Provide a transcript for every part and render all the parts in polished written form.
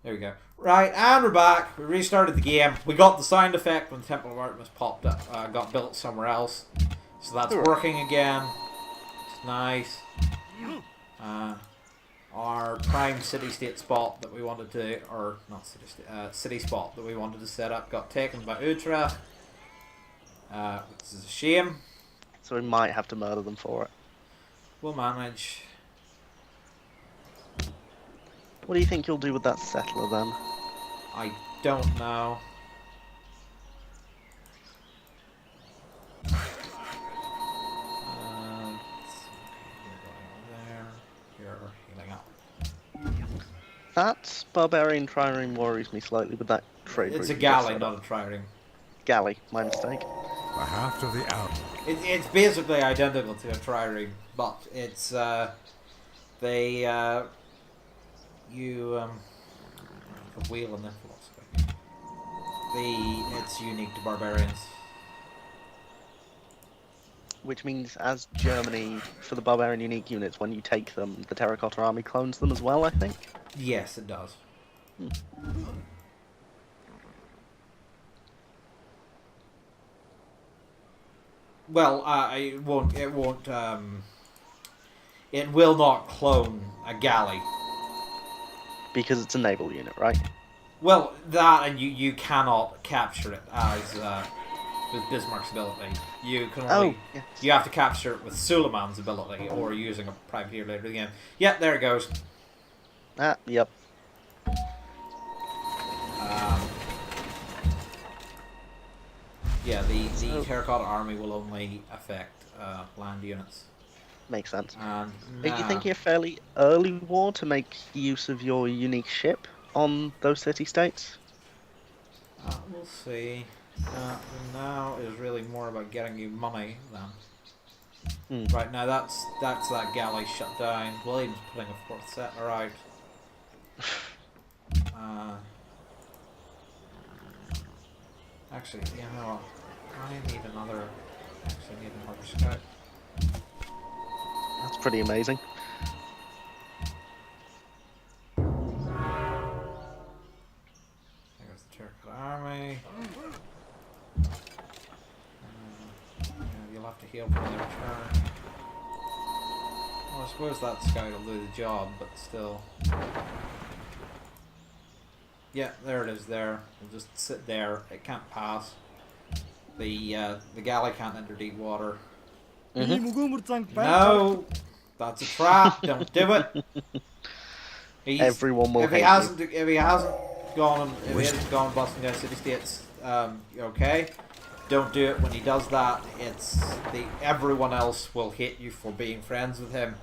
There we go. Right, and we're back. We restarted the game. We got the sound effect when the Temple of Artemis popped up. Got built somewhere else. So that's working again. It's nice. Our prime city-state spot that we wanted to, or not city-state, city spot that we wanted to set up got taken by Utrecht. Which is a shame. So we might have to murder them for it. We'll manage. What do you think you'll do with that settler then? I don't know. You're healing up. That barbarian trireme worries me slightly with that trade route. It's a galley, not a trireme. Galley, my mistake. The half of the hour. It's basically identical to a trireme, but it's you a wheel in their philosophy. It's unique to barbarians. Which means, as Germany, for the barbarian unique units, when you take them, the terracotta army clones them as well, I think? Yes, it does. Well, it won't. It will not clone a galley. Because it's a naval unit, right? Well, that, and you cannot capture it as with Bismarck's ability. You can only you have to capture it with Suleiman's ability or using a privateer later in the game. Yeah, there it goes. Yep. Yeah, the terracotta army will only affect land units. Makes sense. And Are you thinking a fairly early war to make use of your unique ship on those city-states? We'll see. Now is really more about getting you money than. Right now, that's that galley shut down. William's putting a fourth settler out. Actually, you know what? I need another. Actually, need another scout. That's pretty amazing. There's the terracotta army. You'll have to heal from their return. Well, I suppose that scout will do the job, but still. Yeah, there it is. There, it'll just sit there. It can't pass. The galley can't enter deep water. No, that's a trap. Don't do it. Everyone will if he hasn't gone busting down city states. Okay, don't do it when he does that. Everyone else will hate you for being friends with him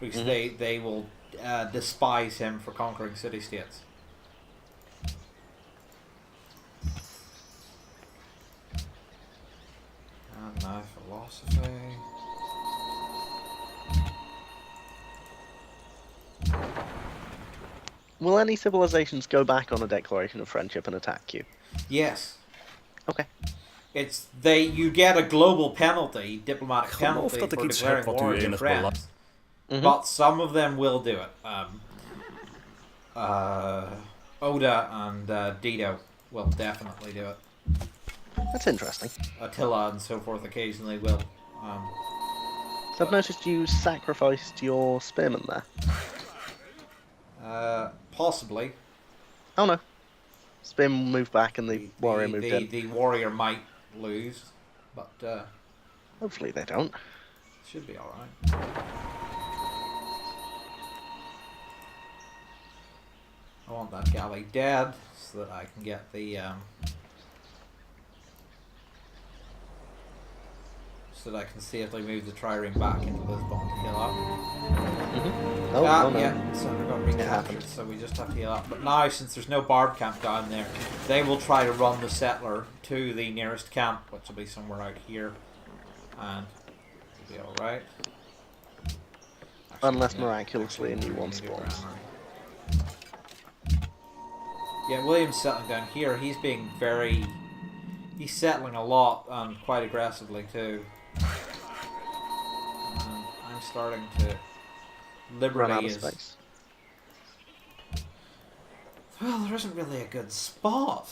because they will despise him for conquering city states. And now philosophy. Will any civilizations go back on a declaration of friendship and attack you? Yes. Okay. You get a global penalty, diplomatic penalty for declaring war on your friends. But some of them will do it. Oda and Dido will definitely do it. That's interesting. Attila and so forth occasionally will. So I've noticed you sacrificed your spearman there. Possibly. Oh no. Spearman moved back and the warrior moved in. The warrior might lose, but hopefully they don't. Should be alright. I want that galley dead so that I can get the so that I can safely move the trireme back into Lisbon to heal up. No. Yeah, so we're going to recapture, so we just have to heal up. But now, since there's no barb camp down there, they will try to run the settler to the nearest camp, which will be somewhere out here, and it'll be alright. Unless miraculously a new one spawns. Yeah, William's settling down here. He's being he's settling a lot and quite aggressively too. I'm starting to run out of space. Well, there isn't really a good spot.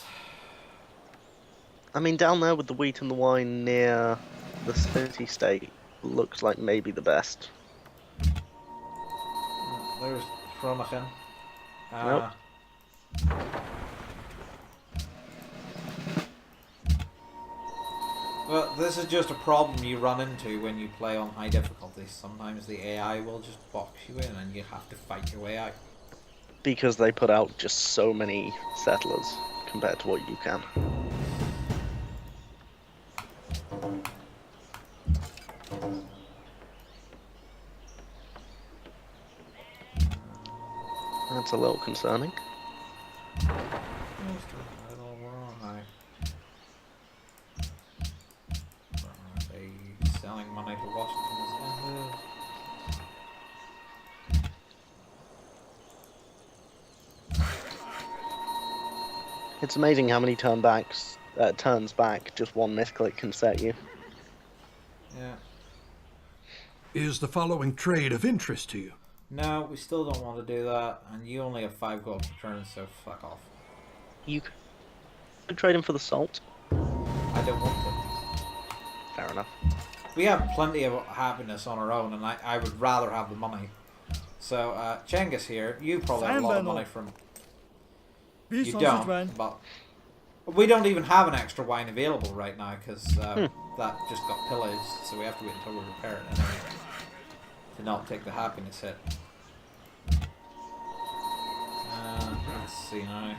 I mean, down there with the wheat and the wine near the city-state looks like maybe the best. There's Groningen. Nope. Well, this is just a problem you run into when you play on high difficulty. Sometimes the AI will just box you in and you have to fight your way out. Because they put out just so many settlers compared to what you can. That's a little concerning. Selling money to Washington is ended. It's amazing how many turns back just one misclick can set you. Yeah. Is the following trade of interest to you? No, we still don't want to do that, and you only have 5 gold per turn, so fuck off. You could trade him for the salt. I don't want to. Fair enough. We have plenty of happiness on our own, and I would rather have the money. So, Cengiz here, you probably have a lot of money from... You don't, but... We don't even have an extra wine available right now, because that just got pillaged, so we have to wait until we repair it anyway. To not take the happiness hit. Let's see now.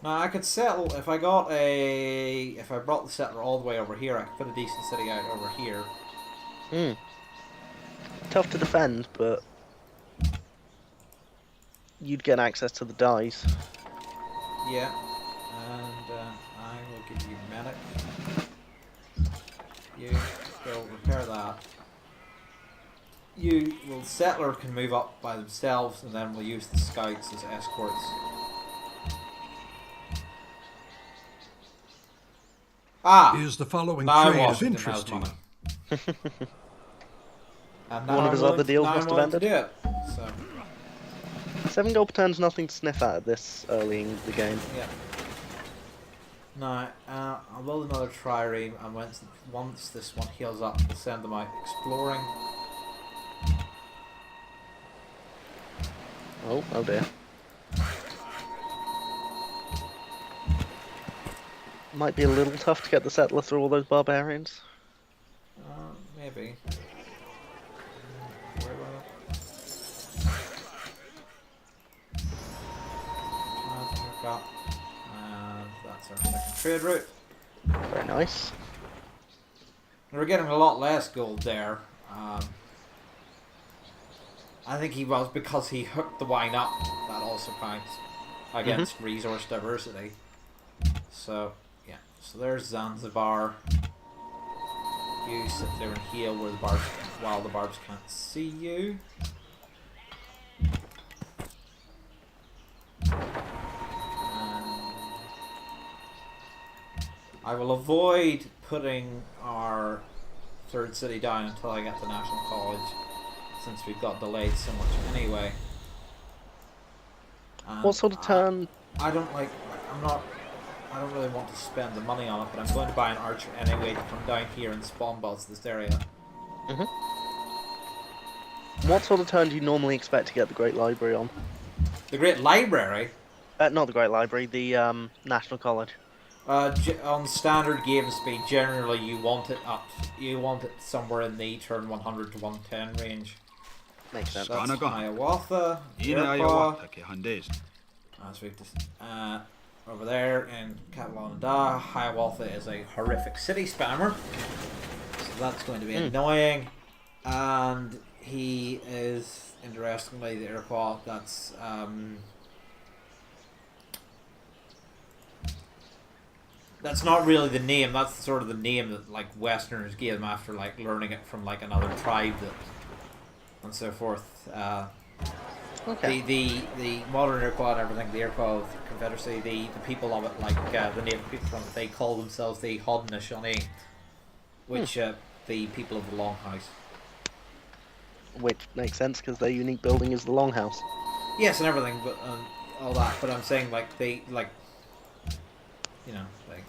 Now I could settle if I brought the settler all the way over here. I could put a decent city out over here. Tough to defend, but you'd get access to the dice. Yeah, and I will give you medic. You go repair that. Settler can move up by themselves, and then we'll use the scouts as escorts. Is the following now trade of Washington interest to has you? money. And One of his other deals must have ended. Do it, so. 7 gold per turn's nothing to sniff at this early in the game. Yeah. Now, I'll build another trireme, and once this one heals up, we'll send them out exploring. Oh dear. Might be a little tough to get the settler through all those barbarians. Maybe. And that's our second trade route. Very nice. We're getting a lot less gold there. I think he was because he hooked the wine up. That also counts against resource diversity. So yeah. So there's Zanzibar. You sit there and heal while the barbs can't see you. I will avoid putting our third city down until I get to National College, since we've got delayed so much anyway. And What sort of turn? I don't really want to spend the money on it, but I'm going to buy an archer anyway to come down here and spawn bots this area. What sort of turn do you normally expect to get the Great Library on? The Great Library? Not the Great Library, the National College. On standard game speed, generally you want it somewhere in the turn 100 to 110 range. Makes sense. That's Hiawatha, Iroquois, as we've just, over there in Catalan-da, Hiawatha is a horrific city spammer, so that's going to be annoying. And he is, interestingly, the Iroquois, that's not really the name. That's sort of the name that like Westerners gave them after like learning it from like another tribe and so forth. Okay. The modern Iroquois and everything, the Iroquois of the Confederacy, the people of it, like the native people from it, they call themselves the Haudenosaunee, which the people of the Longhouse. which makes sense because their unique building is the Longhouse. Yes, and everything, but all that. But I'm saying like they like, you know, like.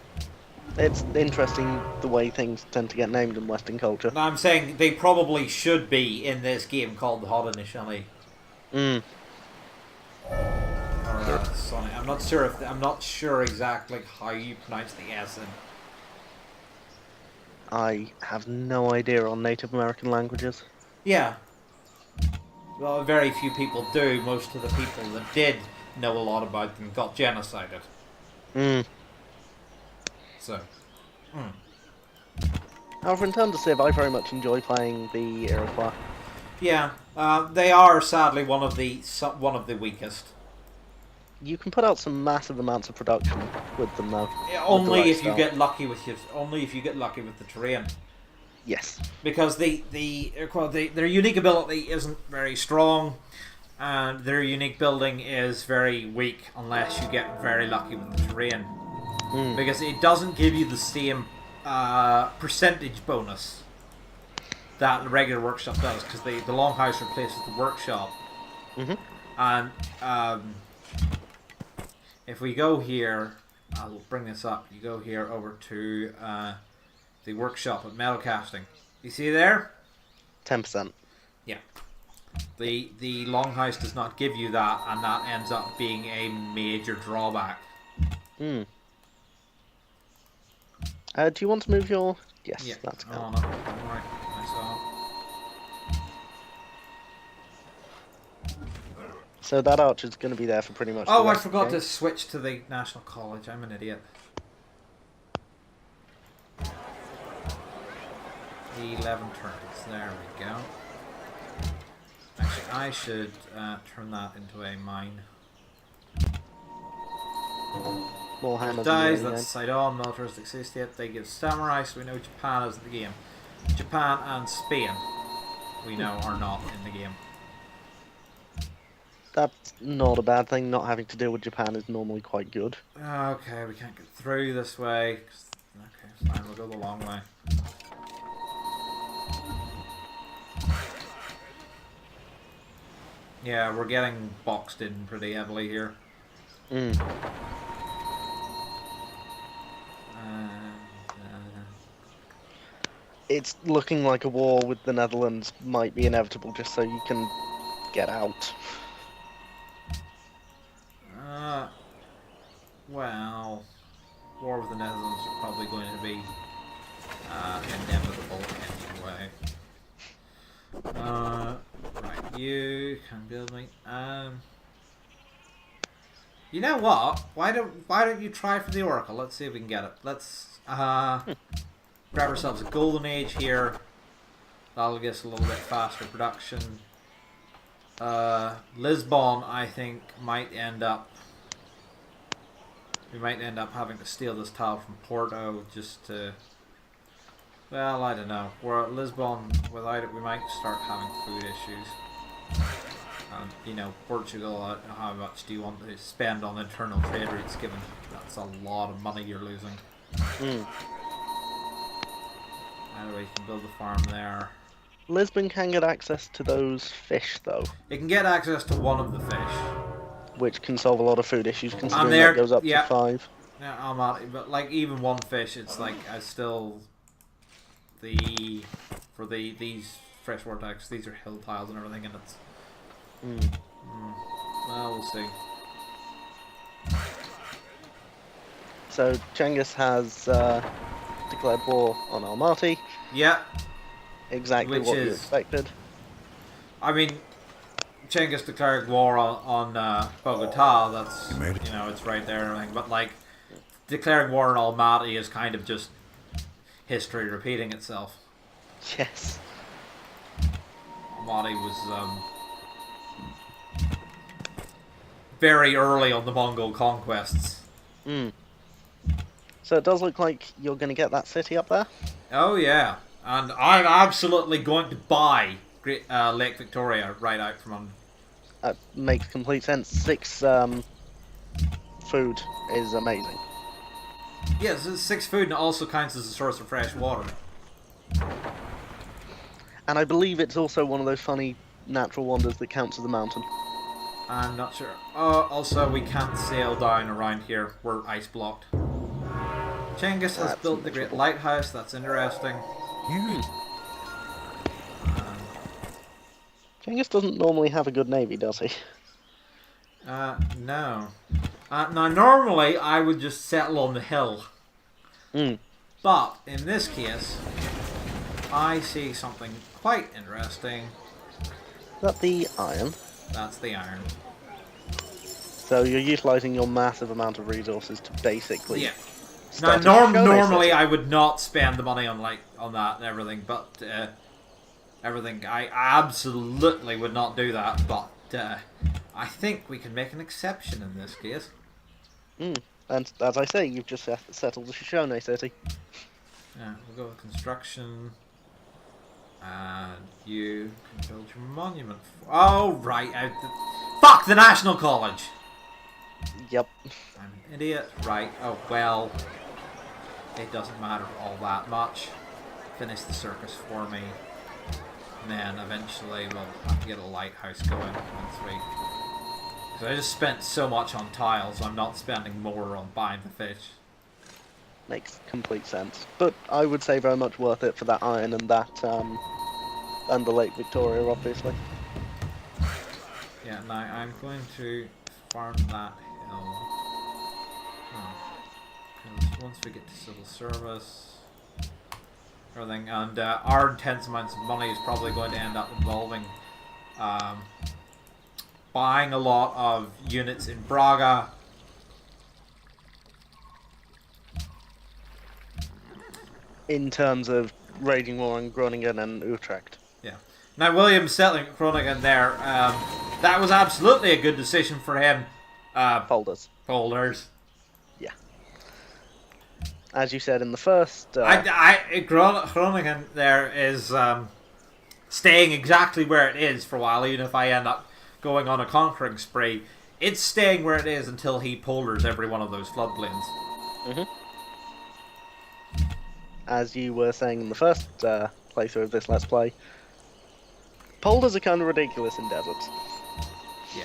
It's interesting the way things tend to get named in Western culture. No, I'm saying they probably should be in this game called the Haudenosaunee. Mm. Or Sonny. I'm not sure exactly how you pronounce the S in. I have no idea on Native American languages. Yeah. Well, very few people do. Most of the people that did know a lot about them got genocided. Mm. So. However, in terms of Civ, I very much enjoy playing the Iroquois. Yeah, they are sadly one of the weakest. You can put out some massive amounts of production with them, though. Only right if you style. get lucky with the terrain. Yes. Because their unique ability isn't very strong, and their unique building is very weak unless you get very lucky with the terrain. Mm. Because it doesn't give you the same percentage bonus that the regular workshop does, because the longhouse replaces the workshop. Mm-hmm. And if we go here, I'll bring this up. You go here over to the workshop at metal casting. You see there? 10%. Yeah. The longhouse does not give you that, and that ends up being a major drawback. Mm. Do you want to move your... Yes, Yeah. that's good. Oh no, don't worry. I saw. So that archer's going to be there for pretty much Oh, the I rest of the forgot game. to switch to the National College. I'm an idiot. 11 turns. There we go. Actually, I should turn that into a mine. More hammers Dies, in the that's side on, militaristic city state. They give samurai, so we know Japan is in the game. Japan and Spain, we know, are not in the game. That's not a bad thing. Not having to deal with Japan is normally quite good. Okay, we can't get through this way. Okay, fine, we'll go the long way. Yeah, we're getting boxed in pretty heavily here. Mm. It's looking like a war with the Netherlands might be inevitable just so you can get out. Well, war with the Netherlands are probably going to be inevitable anyway. Right, you can build me. You know what? Why don't you try for the Oracle? Let's see if we can get it. Let's grab ourselves a golden age here. That'll get us a little bit faster production. Lisbon, I think, might end up. We might end up having to steal this tile from Porto just to. Well, I don't know. We're at Lisbon. Without it, we might start having food issues. You know, Portugal, how much do you want to spend on internal trade routes, given that's a lot of money you're losing. Mm. Anyway, you can build a farm there. Lisbon can get access to those fish, though, You can get access to one of the fish. which can solve a lot of food issues, considering there- that goes up yeah. to 5. Yeah, I'm not, but like even one fish, it's like I still these freshwater types, these are hill tiles and everything, and it's well, we'll see. So Cengiz has declared war on Almaty. Yeah, Exactly Which what you is- expected. I mean, Cengiz declared war on Bogota. That's You made it. it's right there and everything. But like, declaring war on Almaty is kind of just history repeating itself. Yes. Almaty was very early on the Mongol conquests. Mm. So it does look like you're going to get that city up there. Oh yeah, and I'm absolutely going to buy Lake Victoria right out from under. That makes complete sense. 6 food is amazing. Yes, it's 6 food, and it also counts as a source of fresh water. And I believe it's also one of those funny natural wonders that counts as a mountain. I'm not sure. Also, we can't sail down around here. We're ice blocked. Genghis has That's built the great miserable. lighthouse. That's interesting. Genghis doesn't normally have a good navy, does he? No. Now, normally I would just settle on the hill. Mm. But in this case, I see something quite interesting. Is that the iron? That's the iron. So you're utilising your massive amount of resources to basically. Yeah. Now, start a Shoshone normally city. I would not spend the money on that and everything, but everything I absolutely would not do that. But I think we can make an exception in this case. And as I say, you've just settled the Shoshone city. Yeah, we'll go with construction. And you can build your monument. Oh, right. Fuck the National College! Yep. I'm an idiot. Right. Oh, well. It doesn't matter all that much. Finish the circus for me. And then eventually we'll have to get a lighthouse going once we... Because I just spent so much on tiles, I'm not spending more on buying the fish. Makes complete sense. But I would say very much worth it for that iron and that, and the Lake Victoria, obviously. Yeah, now I'm going to farm that hill. Because once we get to civil service, everything, and our intense amounts of money is probably going to end up involving buying a lot of units in Braga. In terms of raging war on Groningen and Utrecht. Yeah. Now William settling at Groningen there, that was absolutely a good decision for him. Folders. Folders. Yeah. As you said in the first... Groningen there is staying exactly where it is for a while, even if I end up going on a conquering spree. It's staying where it is until he polders every one of those floodplains. Mm-hmm. As you were saying in the first playthrough of this Let's Play, polders are kind of ridiculous in deserts. Yeah.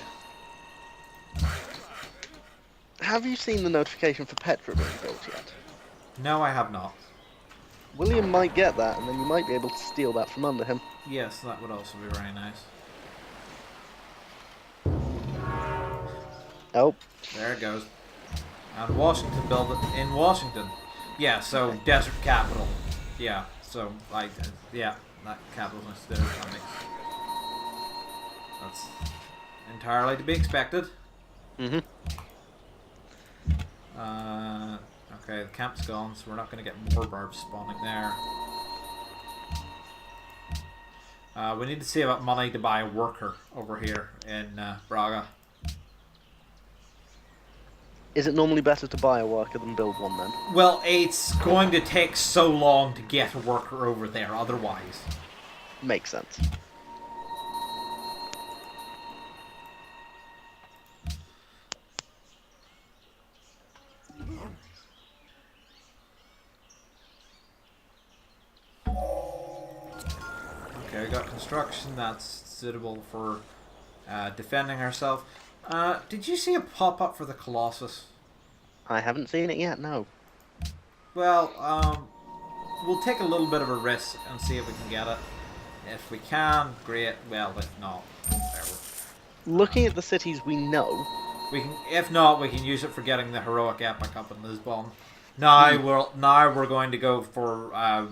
Have you seen the notification for Petra being built yet? No, I have not. William might get that, and then you might be able to steal that from under him. Yes, that would also be very nice. Oh. There it goes. And Washington built it in Washington. Yeah, so desert capital. Yeah, so like, yeah, that capital next to that's entirely to be expected. Mm-hmm. Okay, the camp's gone, so we're not going to get more barbs spawning there. We need to see about money to buy a worker over here in Braga. Is it normally better to buy a worker than build one then? Well, it's going to take so long to get a worker over there otherwise. Makes sense. Okay, we got construction that's suitable for defending ourselves. Did you see a pop-up for the Colossus? I haven't seen it yet, no. Well, we'll take a little bit of a risk and see if we can get it. If we can, great. Well, if not, whatever. Looking at the cities we know... We can, if not, we can use it for getting the heroic epic up in Lisbon. Now we're going to go for...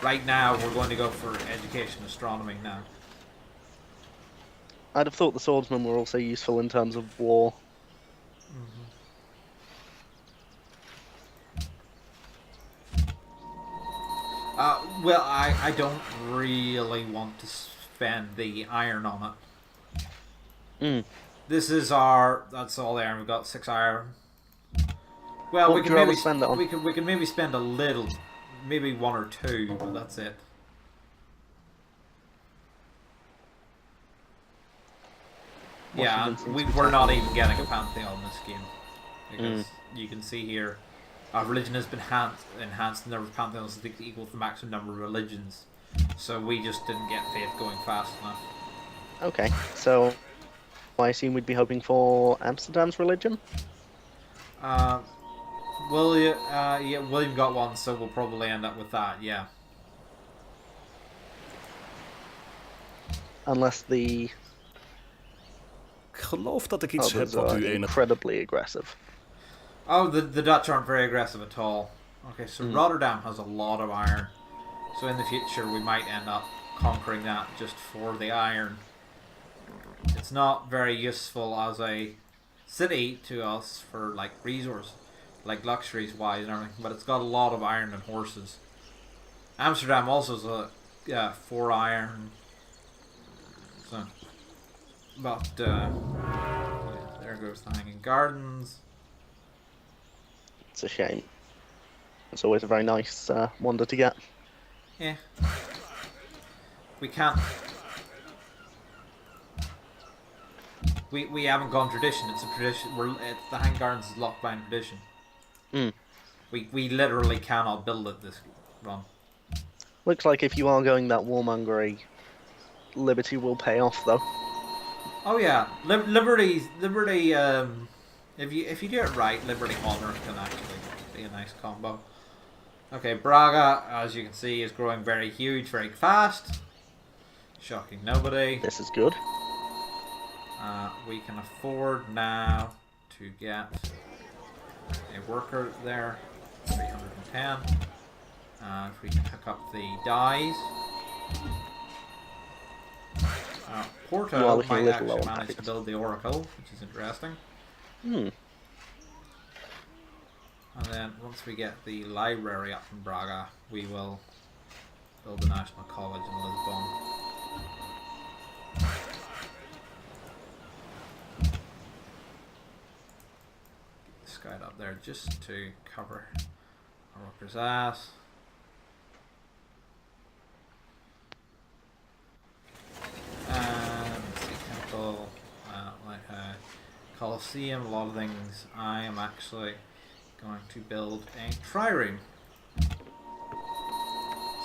right now, we're going to go for education astronomy now. I'd have thought the swordsmen were also useful in terms of war. Well, I don't really want to spend the iron on it. This is that's all the iron. We've got 6 iron. Well, What we would can you rather maybe spend it on? we can maybe spend a little, maybe 1 or 2, but that's it. Yeah, and we're not even getting a Pantheon in this game. Because you can see here, religion has been enhanced. The number of pantheons is equal to the maximum number of religions. So we just didn't get faith going fast enough. Okay, so I assume we'd be hoping for Amsterdam's religion? William got one, so we'll probably end up with that, yeah. Unless the Ik geloof dat ik iets heb others wat are u enig... incredibly aggressive. Oh, the Dutch aren't very aggressive at all. Okay, so Rotterdam has a lot of iron. So in the future we might end up conquering that just for the iron. It's not very useful as a city to us for like resource, like luxuries wise and everything, but it's got a lot of iron and horses. Amsterdam also is a 4 iron. So, but there goes the Hanging Gardens. It's a shame. It's always a very nice wonder to get. Yeah. We can't. We haven't gone tradition. It's a tradition. The Hanging Gardens is locked by tradition. We literally cannot build it this run. Looks like if you are going that warmongery, Liberty will pay off though. Oh yeah, Liberty. If you do it right, Liberty Honor can actually be a nice combo. Okay, Braga, as you can see, is growing very huge, very fast. Shocking nobody. This is good. We can afford now to get a worker there, 310. If we can hook up the dyes. Porto might actually manage to build the Oracle, which is interesting. And then once we get the library up in Braga, we will build the National College in Lisbon. Get this guy up there just to cover our worker's ass. Let's see, temple, Colosseum, a lot of things. I am actually going to build a trireme.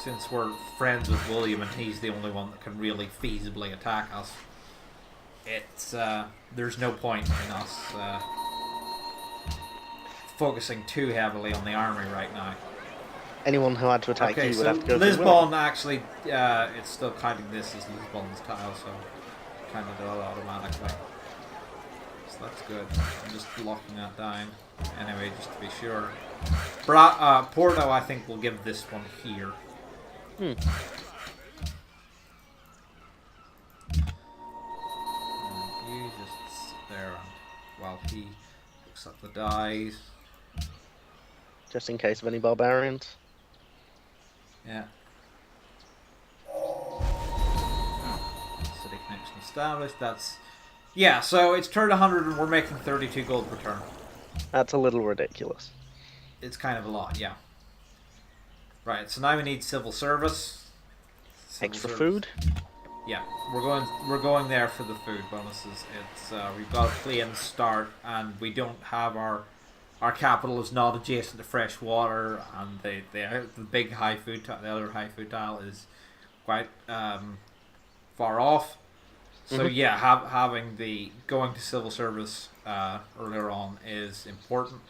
Since we're friends with William and he's the only one that can really feasibly attack us, it's there's no point in us focusing too heavily on the army right now. Anyone who had to attack you would have to go Lisbon actually, it's still counting this as Lisbon's tile, so kind of do it automatically. So that's good. I'm just locking that down. Anyway, just to be sure. Porto, I think, will give this one here. Hmm. And you just sit there while he picks up the dies. Just in case of any barbarians. Yeah. City connection established. That's... Yeah, so it's turned 100 and we're making 32 gold per turn. That's a little ridiculous. It's kind of a lot, yeah. Right, so now we need civil service. Extra food? Yeah, we're going there for the food bonuses. It's we've got a plain start and we don't have our capital is not adjacent to fresh water, and the big high food the other high food tile is quite far off. So yeah, having the going to civil service earlier on is important.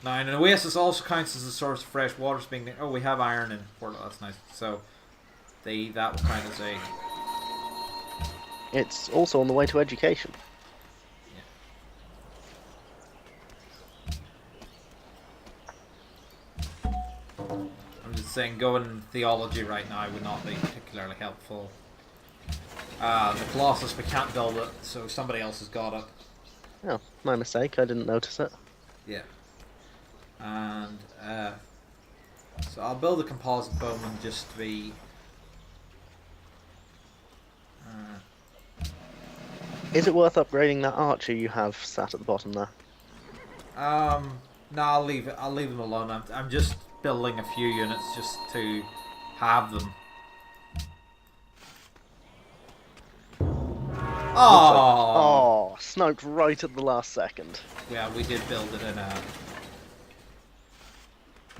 Now, an oasis also counts as a source of fresh water. Being there, we have iron in Porto. That's nice. So that will count as a. It's also on the way to education. I'm just saying, going theology right now would not be particularly helpful. The Colossus, we can't build it, so somebody else has got it. Oh, my mistake. I didn't notice it. Yeah. And so I'll build a composite bowman just to be. Is it worth upgrading that archer you have sat at the bottom there? No, I'll leave it. I'll leave them alone. I'm just building a few units just to have them. Oh, sniped right at the last second. yeah, we did build it in a.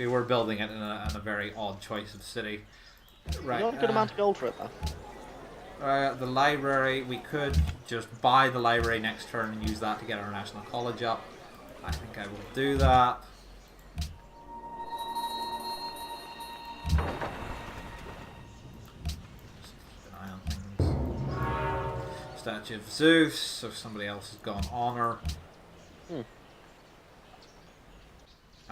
We were building it in a very odd choice of city. Right. You got a good amount of gold for it though. The library, we could just buy the library next turn and use that to get our national college up. I think I will do that. Just keep an eye on things. Statue of Zeus, so somebody else has gone honor.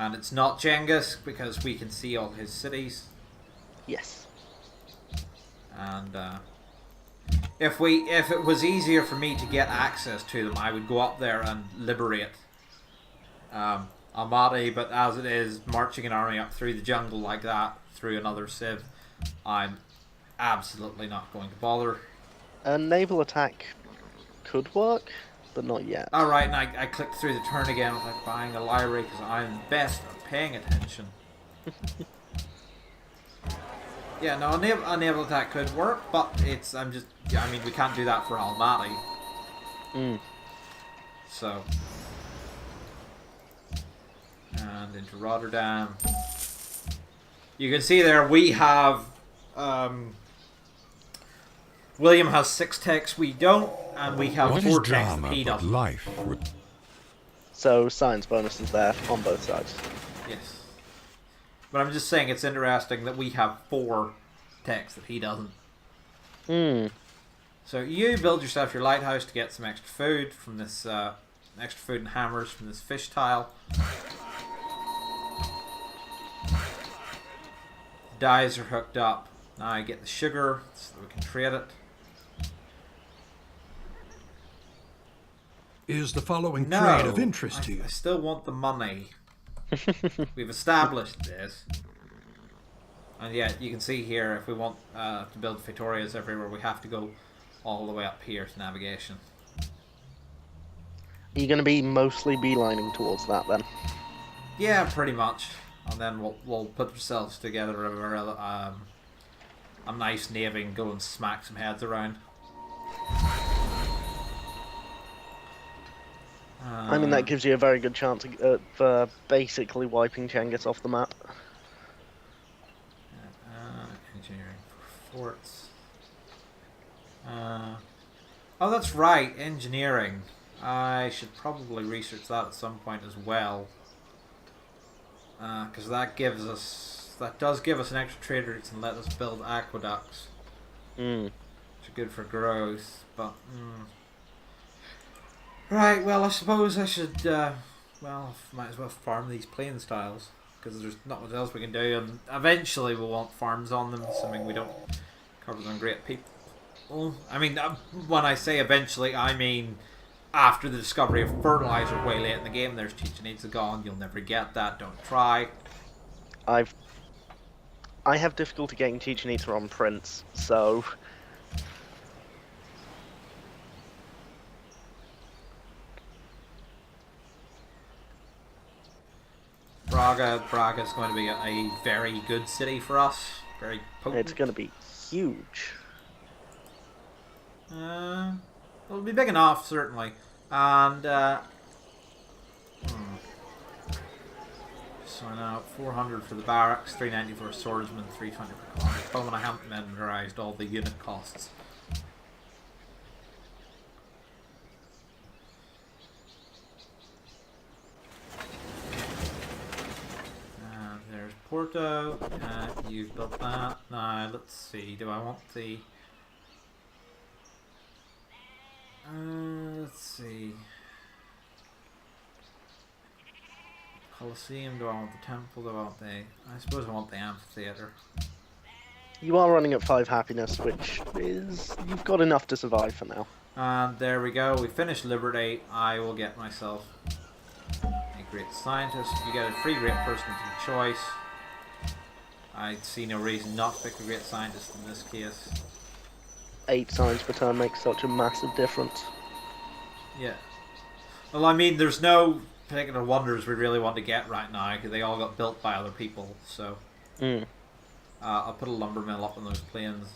And it's not Genghis because we can see all his cities. Yes. And if it was easier for me to get access to them, I would go up there and liberate Almaty. But as it is, marching an army up through the jungle like that, through another civ, I'm absolutely not going to bother. A naval attack could work, but not yet. Alright, and I clicked through the turn again without buying a library because I'm best at paying attention. Yeah, no, a naval attack could work, but I mean, we can't do that for Almaty. So. And into Rotterdam. You can see there we have, William has 6 techs, we don't, and we have What 4 is techs that drama he but doesn't. life? So science bonuses there on both sides. Yes. But I'm just saying it's interesting that we have 4 techs that he doesn't. So you build yourself your lighthouse to get some extra food from this, extra food and hammers from this fish tile. Dyes are hooked up. Now I get the sugar so that we can trade it. Is the following No, trade of interest to you? I still want the money. We've established this. And yet, you can see here, if we want to build Victorias everywhere, we have to go all the way up here to navigation. Are you going to be mostly beelining towards that then? Yeah, pretty much. And then we'll put ourselves together a nice navy and go and smack some heads around. I mean, that gives you a very good chance of basically wiping Genghis off the map. Engineering for forts. Oh, that's right, engineering. I should probably research that at some point as well. Because that does give us an extra trader that can let us build aqueducts. Which are good for growth, but... Right, well, I suppose I should, might as well farm these plains tiles, because there's not much else we can do, and eventually we'll want farms on them, assuming we don't cover them great people. I mean, when I say eventually, I mean after the discovery of fertilizer way late in the game. There's Chichen Itza gone, you'll never get that, don't try. I have difficulty getting Chichen Itza on Prince, so... Braga is going to be a very good city for us. Very potent. It's going to be huge. It'll be big enough, certainly. And, so now 400 for the barracks, 390 for a swordsman, 320 for combat. Problem I haven't memorized all the unit costs. There's Porto. You've built that. Now let's see. Do I want the? Let's see. Colosseum. Do I want the temple? Do I want the? I suppose I want the amphitheater. You are running at 5 happiness, which is... You've got enough to survive for now. And there we go. We finished Liberty. I will get myself a great scientist. You get a free great person of your choice. I see no reason not to pick a great scientist in this case. 8 science per turn makes such a massive difference. Yeah. Well, I mean, there's no particular wonders we really want to get right now because they all got built by other people. So I'll put a lumber mill up on those plains.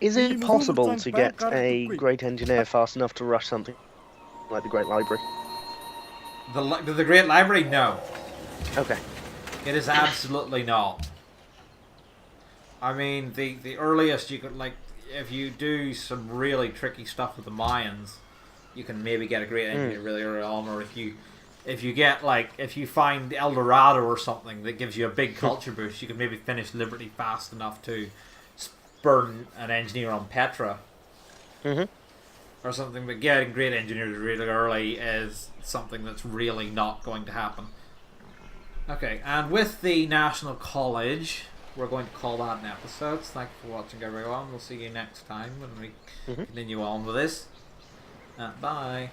Is it possible to get a great engineer fast enough to rush something like the Great Library? The Great Library? No. Okay. It is absolutely not. I mean, the earliest you could, like, if you do some really tricky stuff with the Mayans, you can maybe get a great engineer really early on, or if you get, like, if you find El Dorado or something that gives you a big culture boost, you can maybe finish Liberty fast enough to spur an engineer on Petra. Or something, but getting great engineers really early is something that's really not going to happen. Okay, and with the National College, we're going to call that an episode. Thank you for watching, everyone. We'll see you next time when we continue on with this. Bye.